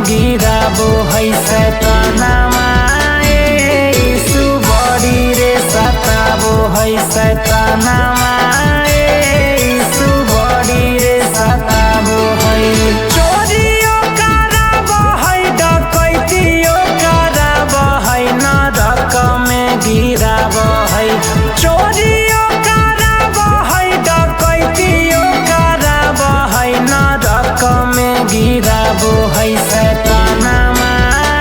गिराबो है सैतानमा यीशु बड़ी रे सताबो है सैतानमा यीशु बड़ी रे सताबो है। चोरियो कराबो है डकैतियो कराबो है नरक में गिराबो है। चोरियो कराबो है डकैतियो कराबो है नरक में गिराबो है सैतानमा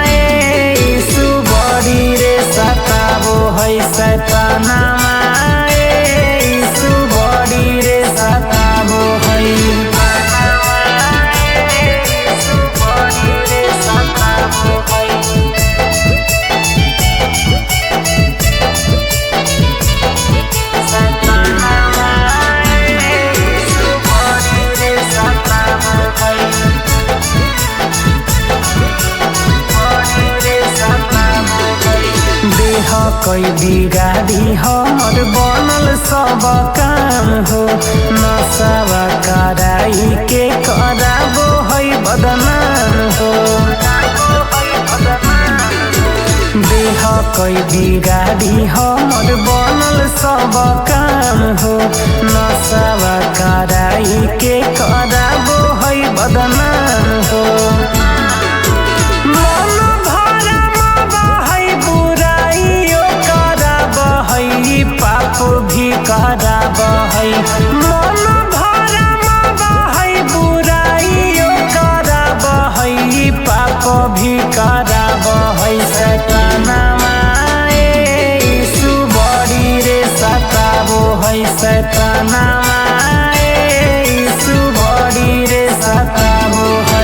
यीशु बड़ी रे सताबो है सैतानमा यीशु बड़ी रे सताबो है। यीशु बड़ी रे सताबो है। कोई बिगाड़ी हमर बनल सब काम हो नशा कराई के कराबो है बदनाम हो। देह कोई बिगाड़ी हमर बनल सब काम हो नशा कराई के कराबो है बदनाम हो। पाप भी कराबो है मन भरमा है बुराइयो कराबो है पाप भी कराबो है सैतानमा यीशु बड़ी रे सताबो है सैतानमा यीशु बड़ी रे सताबो है।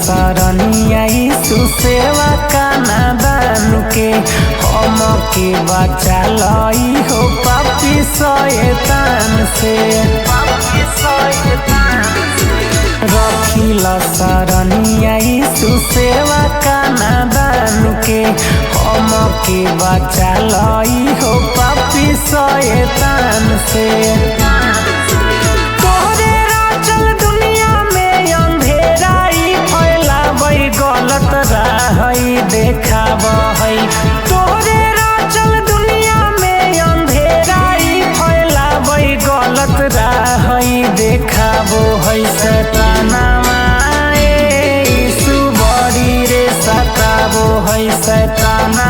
शरणिया यीशु सेवा का नादान के हम के बचा लई हो पापी शैतान से। रखिला शरणिया यीशु सेवा का नादान के हम के बचा लई हो पापी शैतान से। गलत राह देखाबो है तोरे राचल दुनिया में अंधेराई फैलाबै गलत राह देखाबो है सैतानमा यीशु बड़ी रे सताबो है सैताना